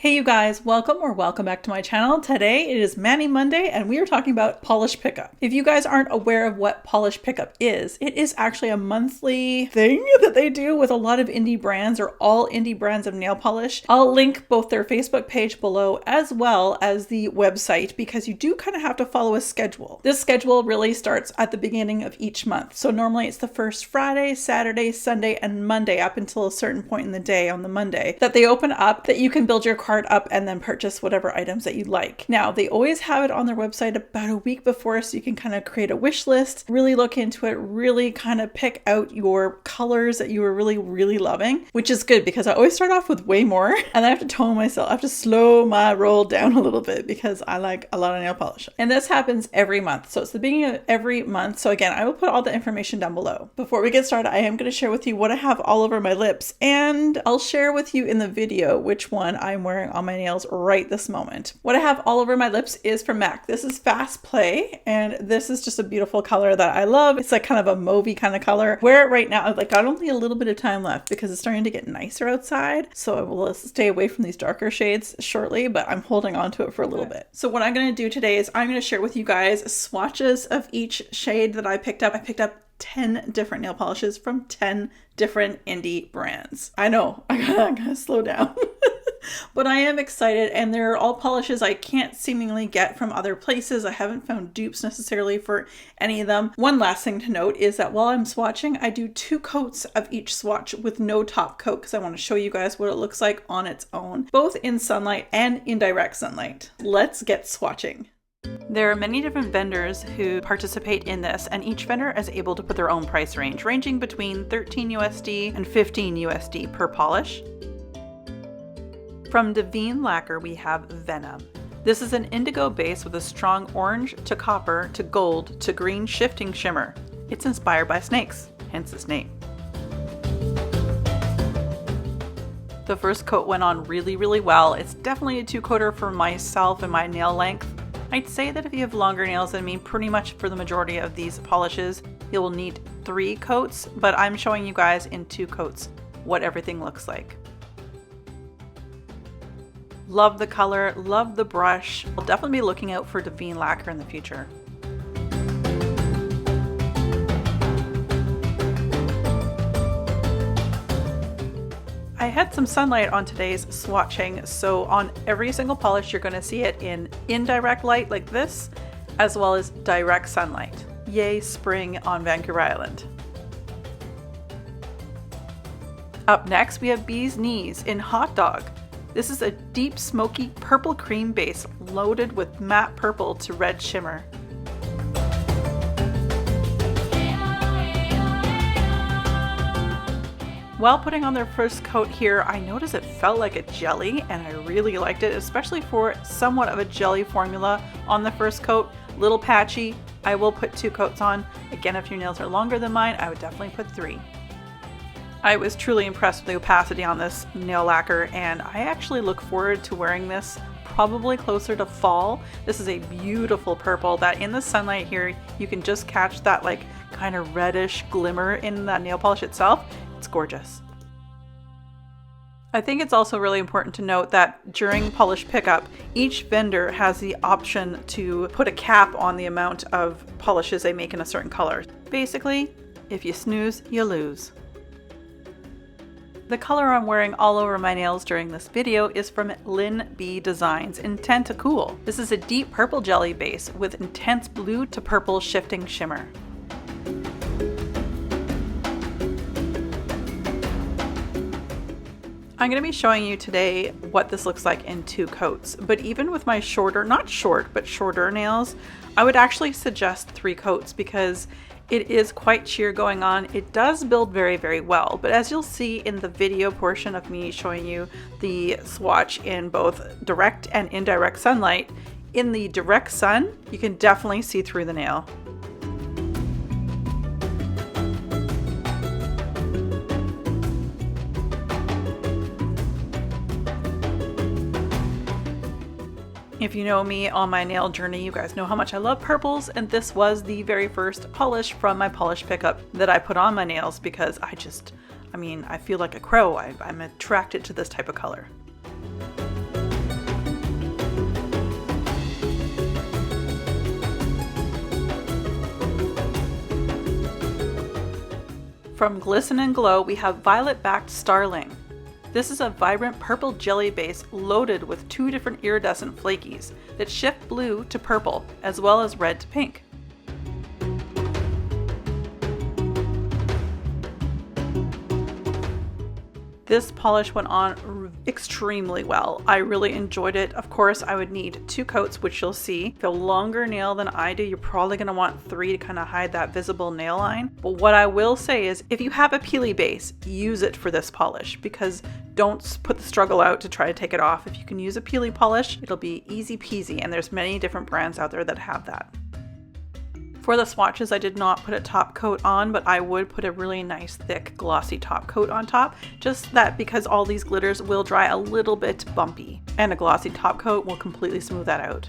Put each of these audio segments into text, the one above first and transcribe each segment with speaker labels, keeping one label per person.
Speaker 1: Hey you guys, welcome back to my channel. Today it is Mani Monday and we are talking about polish pickup. If you guys aren't aware of what polish pickup is, it is actually a monthly thing that they do with a lot of indie brands or all indie brands of nail polish. I'll link both their Facebook page below as well as the website because you do kind of have to follow a schedule. This schedule really starts at the beginning of each month. So normally it's the first Friday, Saturday, Sunday, and Monday up until a certain point in the day on the Monday that they open up that you can build your cart up and then purchase whatever items that you like. Now, they always have it on their website about a week before so you can kind of create a wish list, really look into it, really kind of pick out your colors that you are really loving, which is good because I always start off with way more and I have to tone myself. I have to slow my roll down a little bit because I like a lot of nail polish. And this happens every month. So it's the beginning of every month. So again, I will put all the information down below. Before we get started, I am going to share with you what I have all over my lips and I'll share with you in the video which one I'm wearing on my nails right this moment. What I have all over my lips is from MAC. This is Fast Play and this is just a beautiful color that I love. It's like kind of a mauvey kind of color. Wear it right now. I've got only a little bit of time left because it's starting to get nicer outside. So I will stay away from these darker shades shortly, but I'm holding on to it for a little bit. So what I'm going to do today is I'm going to share with you guys swatches of each shade that I picked up. I picked up 10 different nail polishes from 10 different indie brands. I know, I gotta slow down. But I am excited and they're all polishes I can't seemingly get from other places. I haven't found dupes necessarily for any of them. One last thing to note is that while I'm swatching, I do 2 coats of each swatch with no top coat because I want to show you guys what it looks like on its own, both in sunlight and indirect sunlight. Let's get swatching. There are many different vendors who participate in this, and each vendor is able to put their own price range, ranging between 13 USD and 15 USD per polish. From Blvd Lacquer, we have Venom. This is an indigo base with a strong orange to copper to gold to green shifting shimmer. It's inspired by snakes, hence its name. The first coat went on really well. It's definitely a 2-coater for myself and my nail length. I'd say that if you have longer nails than me, pretty much for the majority of these polishes, you will need 3 coats, but I'm showing you guys in 2 coats what everything looks like. Love the color, love the brush. I'll definitely be looking out for Blvd Lacquer in the future. I had some sunlight on today's swatching, so on every single polish you're going to see it in indirect light like this, as well as direct sunlight. Yay spring on Vancouver Island. Up next we have Bee's Knees in Hot Dog. This is a deep smoky purple cream base loaded with matte purple to red shimmer. While putting on their first coat here, I noticed it felt like a jelly and I really liked it, especially for somewhat of a jelly formula on the first coat. Little patchy. I will put 2 coats on. Again, if your nails are longer than mine, I would definitely put 3. I was truly impressed with the opacity on this nail lacquer and I actually look forward to wearing this probably closer to fall. This is a beautiful purple that in the sunlight here you can just catch that like kind of reddish glimmer in that nail polish itself. It's gorgeous. I think it's also really important to note that during polish pickup, each vendor has the option to put a cap on the amount of polishes they make in a certain color. Basically, if you snooze, you lose. The color I'm wearing all over my nails during this video is from Lynn B Designs Intent to Cool. This is a deep purple jelly base with intense blue to purple shifting shimmer. I'm going to be showing you today what this looks like in 2 coats, but even with my shorter, not short, but shorter nails, I would actually suggest 3 coats because it is quite sheer going on. It does build very well, but as you'll see in the video portion of me showing you the swatch in both direct and indirect sunlight, in the direct sun, you can definitely see through the nail. If you know me on my nail journey, you guys know how much I love purples, and this was the very first polish from my polish pickup that I put on my nails because I feel like a crow. I'm attracted to this type of color. From Glisten and Glow, we have Violet Backed Starling. This is a vibrant purple jelly base loaded with 2 different iridescent flakies that shift blue to purple as well as red to pink. This polish went on extremely well. I really enjoyed it. Of course, I would need 2 coats, which you'll see. If you have a longer nail than I do, you're probably going to want 3 to kind of hide that visible nail line. But what I will say is if you have a peely base, use it for this polish, because don't put the struggle out to try to take it off. If you can use a peely polish, it'll be easy peasy, and there's many different brands out there that have that. For the swatches, I did not put a top coat on, but I would put a really nice thick glossy top coat on top, just that because all these glitters will dry a little bit bumpy, and a glossy top coat will completely smooth that out.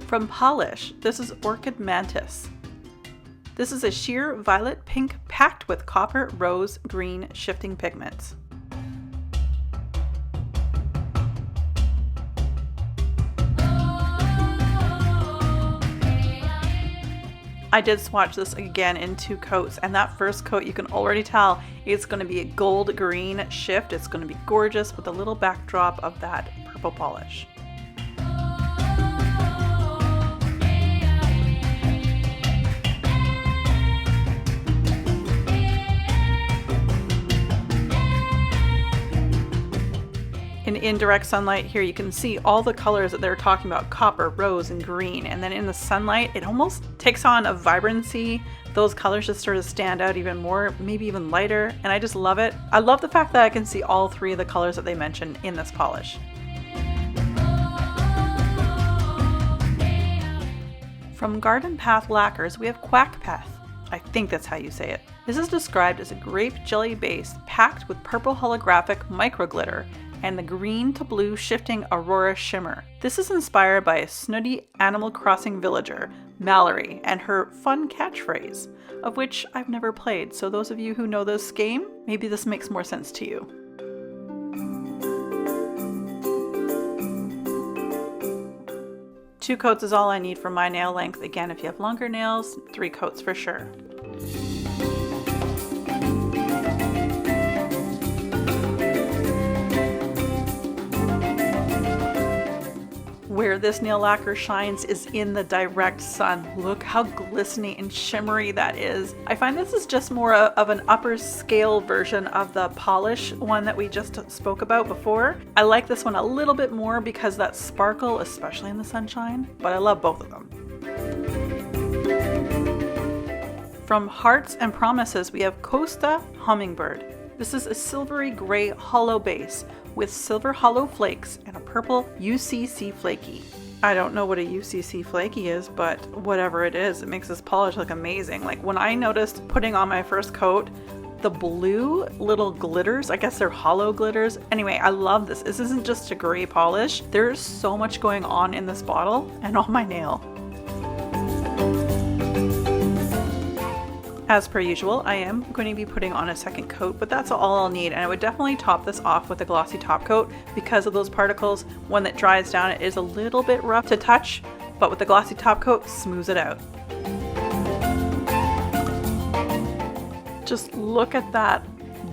Speaker 1: From Polish, this is Orchid Mantis. This is a sheer violet pink packed with copper, rose, green shifting pigments. I did swatch this again in 2 coats, and that first coat you can already tell it's going to be a gold green shift. It's going to be gorgeous with a little backdrop of that purple polish. In indirect sunlight here, you can see all the colors that they're talking about: copper, rose, and green. And then in the sunlight, it almost takes on a vibrancy. Those colors just sort of stand out even more, maybe even lighter. And I just love it. I love the fact that I can see all 3 of the colors that they mentioned in this polish. From Garden Path Lacquers, we have Quack Path. I think that's how you say it. This is described as a grape jelly base packed with purple holographic micro glitter and the green to blue shifting Aurora shimmer. This is inspired by a snooty Animal Crossing villager, Mallory, and her fun catchphrase, of which I've never played, so those of you who know this game, maybe this makes more sense to you. Two coats is all I need for my nail length. Again, if you have longer nails, 3 coats for sure. Where this nail lacquer shines is in the direct sun. Look how glistening and shimmery that is. I find this is just more of an upper scale version of the polish one that we just spoke about before. I like this one a little bit more because of that sparkle, especially in the sunshine, but I love both of them. From Hearts and Promises, we have Costa Hummingbird. This is a silvery gray hollow base with silver hollow flakes and a purple UCC flaky. I don't know what a UCC flaky is, but whatever it is, it makes this polish look amazing. Like when I noticed putting on my first coat, the blue little glitters, I guess they're hollow glitters. Anyway, I love this. This isn't just a gray polish. There's so much going on in this bottle and on my nail. As per usual, I am going to be putting on a second coat, but that's all I'll need, and I would definitely top this off with a glossy top coat because of those particles. When that dries down, it is a little bit rough to touch, but with the glossy top coat, smooths it out. Just look at that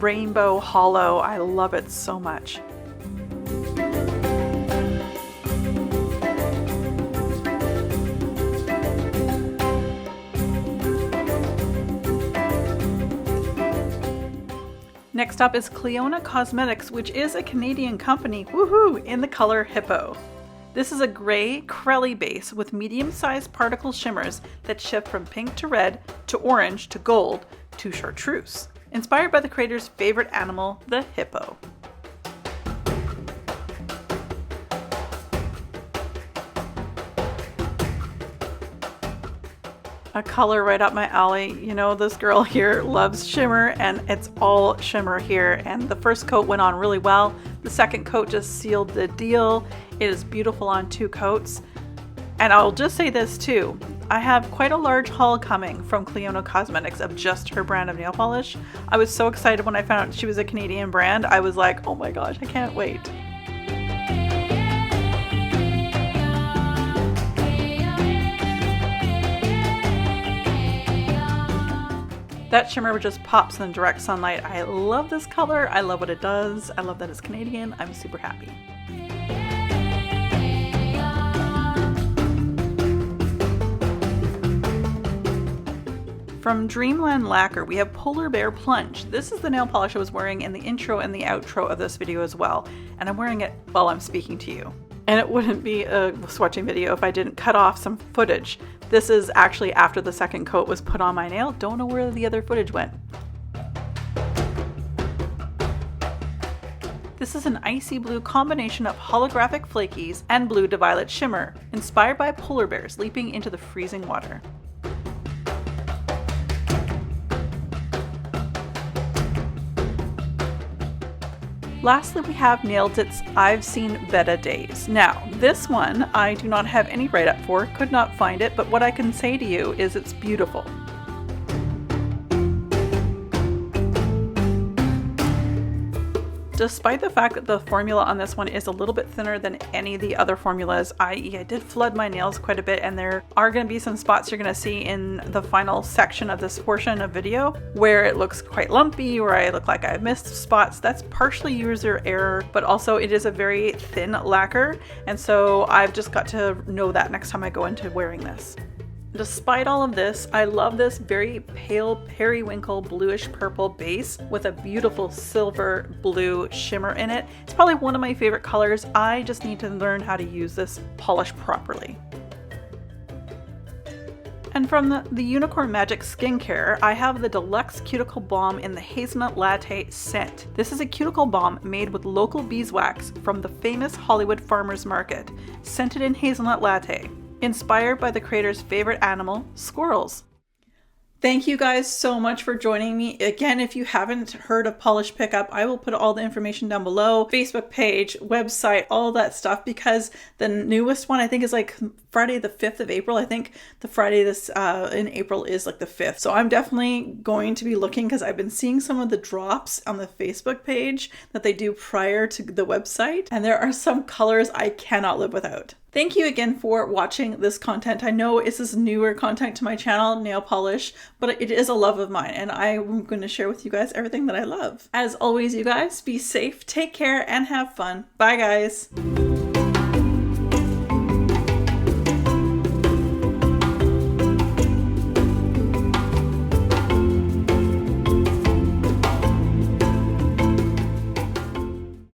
Speaker 1: rainbow hollow. I love it so much. Next up is Clionadh Cosmetics, which is a Canadian company, woohoo, in the color Hippo. This is a gray, crelly base with medium-sized particle shimmers that shift from pink to red to orange to gold to chartreuse, inspired by the creator's favorite animal, the hippo. A color right up my alley. You know, this girl here loves shimmer, and it's all shimmer here. And the first coat went on really well. The second coat just sealed the deal. It is beautiful on 2 coats. And I'll just say this too. I have quite a large haul coming from Clionadh Cosmetics of just her brand of nail polish. I was so excited when I found out she was a Canadian brand. I was like, oh my gosh, I can't wait. That shimmer just pops in direct sunlight. I love this color. I love what it does. I love that it's Canadian. I'm super happy. From Dreamland Lacquer, we have Polar Bear Plunge. This is the nail polish I was wearing in the intro and the outro of this video as well. And I'm wearing it while I'm speaking to you. And it wouldn't be a swatching video if I didn't cut off some footage. This is actually after the second coat was put on my nail. Don't know where the other footage went. This is an icy blue combination of holographic flakies and blue to violet shimmer, inspired by polar bears leaping into the freezing water. Lastly, we have Nailed It's I've Seen Better Days. Now, this one I do not have any write-up for, could not find it, but what I can say to you is it's beautiful. Despite the fact that the formula on this one is a little bit thinner than any of the other formulas, i.e. I did flood my nails quite a bit, and there are going to be some spots you're going to see in the final section of this portion of video where it looks quite lumpy, where I look like I missed spots. That's partially user error, but also it is a very thin lacquer, and so I've just got to know that next time I go into wearing this. Despite all of this, I love this very pale periwinkle bluish purple base with a beautiful silver blue shimmer in it. It's probably one of my favorite colors. I just need to learn how to use this polish properly. And from the Unicorn Magic Skincare, I have the Deluxe Cuticle Balm in the Hazelnut Latte scent. This is a cuticle balm made with local beeswax from the famous Hollywood Farmers Market, scented in hazelnut latte. Inspired by the creator's favorite animal, squirrels. Thank you guys so much for joining me. Again, if you haven't heard of Polish Pickup, I will put all the information down below. Facebook page, website, all that stuff, because the newest one I think is like Friday the 5th of April. I think the Friday this in April is like the 5th. So I'm definitely going to be looking, because I've been seeing some of the drops on the Facebook page that they do prior to the website. And there are some colors I cannot live without. Thank you again for watching this content. I know this is newer content to my channel, nail polish, but it is a love of mine, and I'm going to share with you guys everything that I love. As always, you guys, be safe, take care, and have fun. Bye, guys.